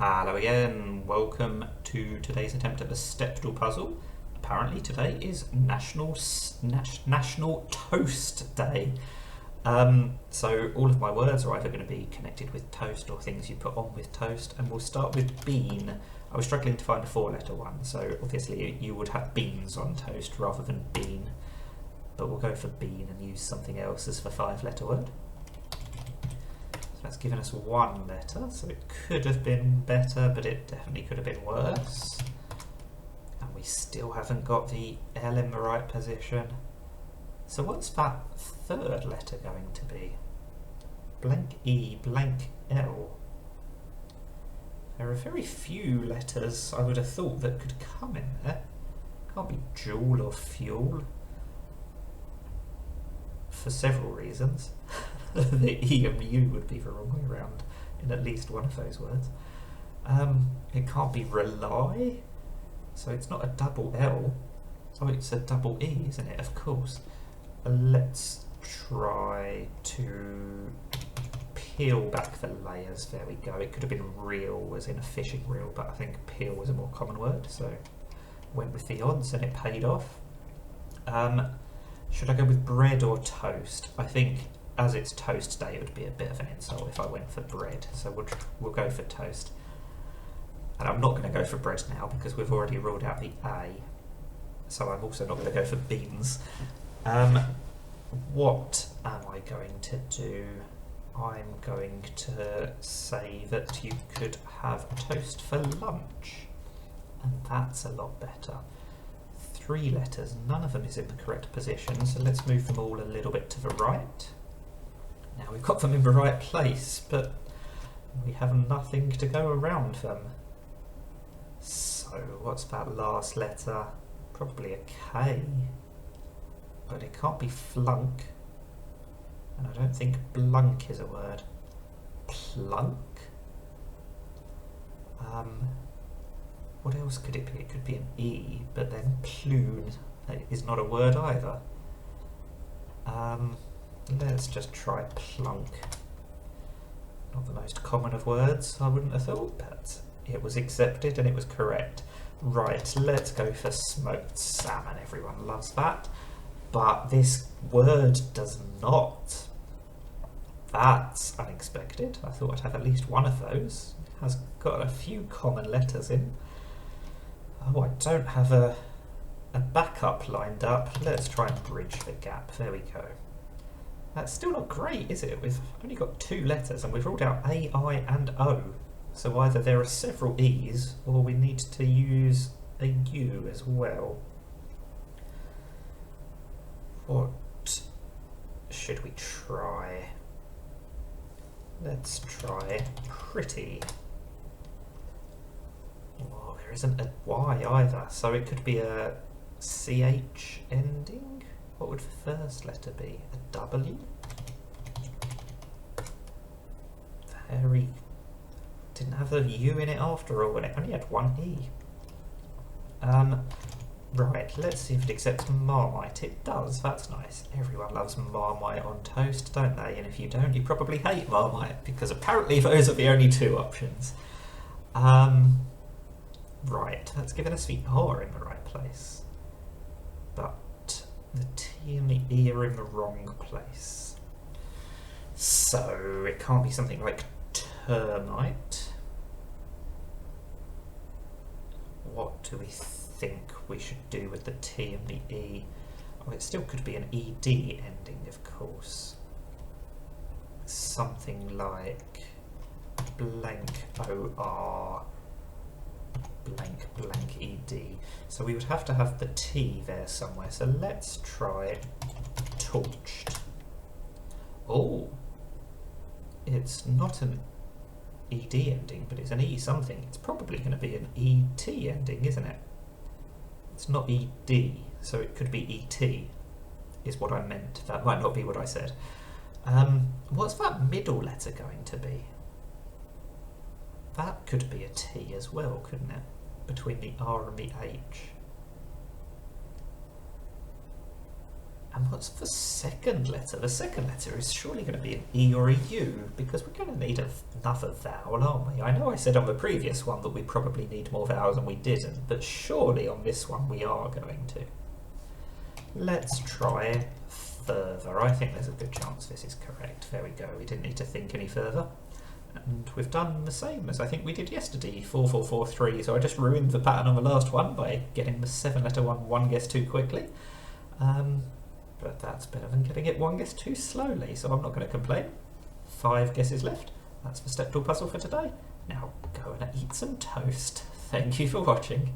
Hello again, welcome to today's attempt at the Stepdle puzzle. Apparently today is National Toast Day. So all of my words are either going to be connected with toast or things you put on with toast, and we'll start with bean. I was struggling to find a 4-letter one, so obviously you would have beans on toast rather than bean, but we'll go for bean and use something else as the 5-letter word. So that's given us 1 letter, so it could have been better, but it definitely could have been worse. And we still haven't got the L in the right position. So what's that 3rd letter going to be? Blank E, blank L. There are very few letters I would have thought that could come in there. Can't be joule or fuel. For several reasons. The E and the U would be the wrong way around in at least one of those words. It can't be rely, so it's not a double L. Oh, it's a double E, isn't it? Of course. Let's try to peel back the layers. There we go. It could have been reel, as in a fishing reel, but I think peel was a more common word, so went with the odds and it paid off. Should I go with bread or toast? I think as it's toast day, it would be a bit of an insult if I went for bread, so we'll go for toast. And I'm not going to go for bread now because we've already ruled out the A, so I'm also not going to go for beans. What am I going to do? I'm going to say that you could have toast for lunch, and that's a lot better. 3 letters, none of them is in the correct position, so let's move them all a little bit to the right. Now we've got them in the right place, but we have nothing to go around them. So what's that last letter? Probably a K, but it can't be flunk, and I don't think blunk is a word. Plunk? What else could it be? It could be an E, but then plune is not a word either. Let's just try plunk. Not the most common of words, I wouldn't have thought, but it was accepted and it was correct. Right, let's go for smoked salmon. Everyone loves that. But this word does not. That's unexpected. I thought I'd have at least one of those. It has got a few common letters in. Oh, I don't have a backup lined up. Let's try and bridge the gap. There we go. That's still not great, is it? We've only got 2 letters and we've ruled out A, I and O. So either there are several E's or we need to use a U as well. What should we try? Let's try pretty. Oh, there isn't a Y either, so it could be a CH ending. What would the 1st letter be? A W? Didn't have a U in it after all, and it only had 1 E. Right, let's see if it accepts Marmite. It does, that's nice. Everyone loves Marmite on toast, don't they? And if you don't, you probably hate Marmite, because apparently those are the only 2 options. Right, that's given us the R in the right place. But the T and the E are in the wrong place. So it can't be something like termite. What do we think we should do with the T and the E? Oh, it still could be an ED ending, of course. Something like blank OR blank blank ED. So we would have to have the T there somewhere. So let's try torched. Oh, it's not an ED ending, but it's an E something. It's probably going to be an ET ending, isn't it? It's not ED, so it could be ET, is what I meant. That might not be what I said. What's that middle letter going to be? That could be a T as well, couldn't it? Between the R and the H. And what's the second letter? The second letter is surely going to be an E or a U, because we're going to need another vowel, aren't we? I know I said on the previous one that we probably need more vowels and we didn't, but surely on this one we are going to. Let's try further. I think there's a good chance this is correct. There we go. We didn't need to think any further. And we've done the same as I think we did yesterday, 4, 4, 4, 3. So I just ruined the pattern on the last one by getting the 7-letter one guess too quickly. But that's better than getting it one guess too slowly, so I'm not going to complain. 5 guesses left. That's the Stepdle puzzle for today. Now go and eat some toast. Thank you for watching.